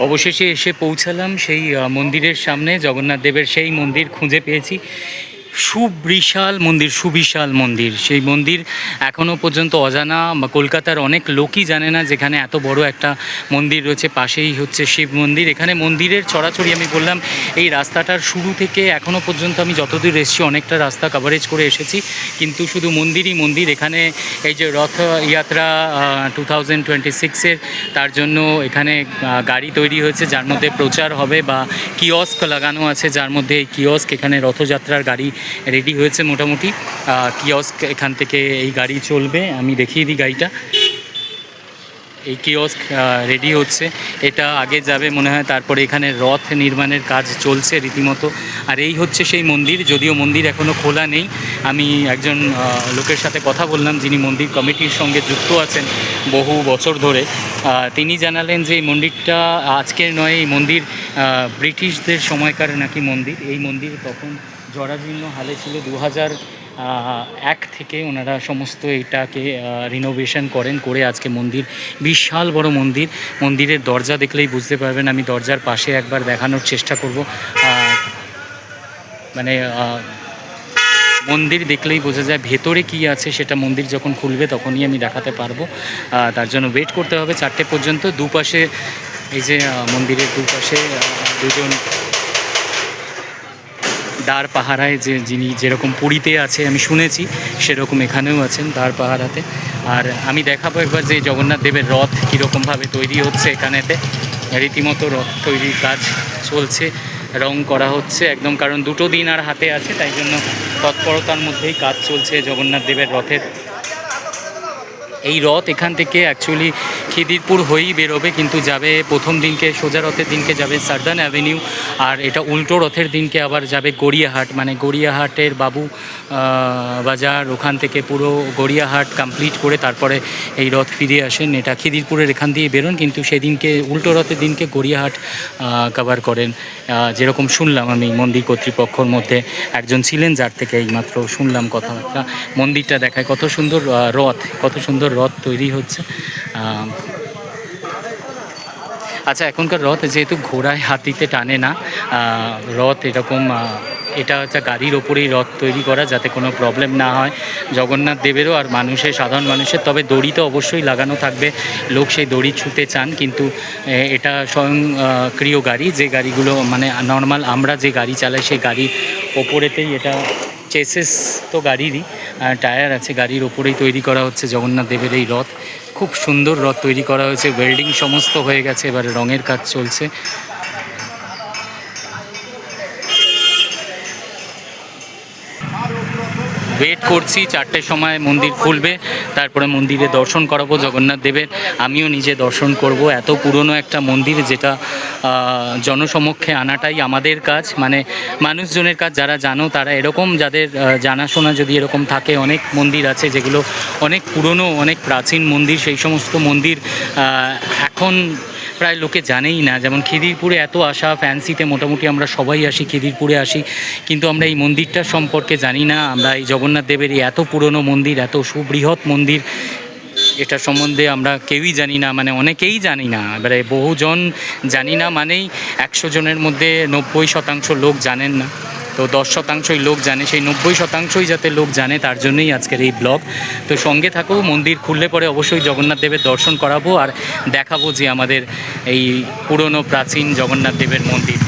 অবশেষে এসে পৌঁছালাম সেই মন্দিরের সামনে। জগন্নাথ দেবের সেই মন্দির খুঁজে পেয়েছি। সুবিশাল মন্দির, সুবিশাল মন্দির। সেই মন্দির এখনও পর্যন্ত অজানা, কলকাতার অনেক লোকই জানে না যেখানে এত বড় একটা মন্দির রয়েছে। পাশেই হচ্ছে শিব মন্দির। এখানে মন্দিরের ছড়াছড়ি, আমি বললাম এই রাস্তাটার শুরু থেকে এখনও পর্যন্ত আমি যতদূর এসেছি অনেকটা রাস্তা কভারেজ করে এসেছি, কিন্তু শুধু মন্দিরই মন্দির। এখানে এই যে রথযাত্রা 2026-এর, তার জন্য এখানে গাড়ি তৈরি হয়েছে যার মধ্যে প্রচার হবে, বা কিয়স্ক লাগানো আছে যার মধ্যে এই কিয়স্ক, এখানে রথযাত্রার গাড়ি রেডি হয়েছে মোটামুটি। কিয়স্ক, এখান থেকে এই গাড়ি চলবে। আমি দেখিয়ে দিই গাড়িটা। এই কিয়স্ক রেডি হচ্ছে, এটা আগে যাবে মনে হয়। তারপরে এখানে রথ নির্মাণের কাজ চলছে রীতিমতো। আর এই হচ্ছে সেই মন্দির, যদিও মন্দির এখনও খোলা নেই। আমি একজন লোকের সাথে কথা বললাম যিনি মন্দির কমিটির সঙ্গে যুক্ত আছেন বহু বছর ধরে। তিনি জানালেন যে এই মন্দিরটা আজকের নয়, এই মন্দির ব্রিটিশদের সময়কার নাকি মন্দির। এই মন্দির তখন জরাজীর্ণ হালে ছিল। 2001 থেকে ওনারা সমস্ত এটাকে রিনোভেশন করে আজকে মন্দির, বিশাল বড় মন্দির। মন্দিরের দরজা দেখলেই বুঝতে পারবেন। আমি দরজার পাশে একবার দেখানোর চেষ্টা করব। মানে মন্দির দেখলেই বোঝা যায় ভেতরে কি আছে, সেটা মন্দির যখন খুলবে তখনই আমি দেখাতে পারবো। তার জন্য ওয়েট করতে হবে 4টে পর্যন্ত। দুপাশে এই যে মন্দিরের দুপাশে দুজন দ্বার পাহারায়, যিনি যেরকম পুরীতে আছে আমি শুনেছি সেরকম এখানেও আছেন দ্বার পাহারাতে। আর আমি দেখাবো একবার যে জগন্নাথ দেবের রথ কীরকমভাবে তৈরি হচ্ছে। এখানেতে রীতিমতো রথ তৈরির কাজ চলছে, রং করা হচ্ছে একদম, কারণ 2 দিন আর হাতে আছে, তাই জন্য তৎপরতার মধ্যেই কাজ চলছে জগন্নাথ দেবের রথের। এই রথ এখান থেকে অ্যাকচুয়ালি খিদিরপুর হয়েই বেরোবে, কিন্তু যাবে প্রথম দিনকে, সোজা রথের দিনকে যাবে সার্দান অ্যাভিনিউ, আর এটা উল্টো রথের দিনকে আবার যাবে গড়িয়াহাট। মানে গড়িয়াহাটের বাবু বাজার, ওখান থেকে পুরো গড়িয়াহাট কমপ্লিট করে তারপরে এই রথ ফিরে আসেন। এটা খিদিরপুরের এখান দিয়ে বেরোন, কিন্তু সেদিনকে উল্টো রথের দিনকে গড়িয়াহাট কভার করেন, যেরকম শুনলাম। আমি মন্দির কর্তৃপক্ষর মধ্যে একজন ছিলেন যার থেকে এইমাত্র শুনলাম কথাবার্তা। মন্দিরটা দেখায়, কত সুন্দর রথ, কত সুন্দর রথ তৈরি হচ্ছে। আচ্ছা, এখনকার রথ যেহেতু ঘোড়ায় হাতিতে টানে না, রথ এরকম, এটা হচ্ছে গাড়ির ওপরেই রথ তৈরি করা, যাতে কোনো প্রবলেম না হয় জগন্নাথ দেবেরও আর মানুষের, সাধারণ মানুষের। তবে দড়ি তো অবশ্যই লাগানো থাকবে, লোক সেই দড়ি ছুঁতে চান, কিন্তু এটা স্বয়ংক্রিয় গাড়ি। যে গাড়িগুলো মানে নর্মাল আমরা যে গাড়ি চালাই সেই গাড়ির ওপরেতেই এটা, চেসিস তো গাড়িরই, টায়ার আছে, গাড়ির ওপরেই তৈরি করা হচ্ছে জগন্নাথ দেবের এই রথ। খুব সুন্দর রথ তৈরি করা হয়েছে, ওয়েল্ডিং সমস্ত হয়ে গেছে, এবারে রঙের কাজ চলছে। ওয়েট করছি 4টের সময় মন্দির খুলবে, তারপরে মন্দিরে দর্শন করাবো জগন্নাথ দেবের। আমিও নিজে দর্শন করব। এত পুরনো একটা মন্দির, যেটা জনসমক্ষে আনাটাই আমাদের কাজ, মানে মানুষজনের কাজ। যারা জানো তারা এরকম, যাদের জানাশোনা যদি এরকম থাকে, অনেক মন্দির আছে যেগুলো অনেক পুরনো, অনেক প্রাচীন মন্দির, সেই সমস্ত মন্দির এখন প্রায় লোকে জানেই না। যেমন খিদিরপুরে এত আসা, ফ্যান্সিতে মোটামুটি আমরা সবাই আসি, খিদিরপুরে আসি, কিন্তু আমরা এই মন্দিরটার সম্পর্কে জানি না। আমরা এই জগন্নাথ দেবের এত পুরনো মন্দির, এত সুবৃহৎ মন্দির, এটা সম্বন্ধে আমরা কেউই জানি না, মানে অনেকেই জানি না। এবারে বহুজন জানি না মানেই 100 জনের মধ্যে 90% লোক জানেন না, তো 10%ই লোক জানে। সেই 90%ই যাতে লোক জানে, তার জন্যই আজকের এই ব্লগ। তো সঙ্গে থাকো, মন্দির খুললে পরে অবশ্যই জগন্নাথ দেবের দর্শন করাবো আর দেখাবো যে আমাদের এই পুরনো প্রাচীন জগন্নাথ দেবের মন্দির।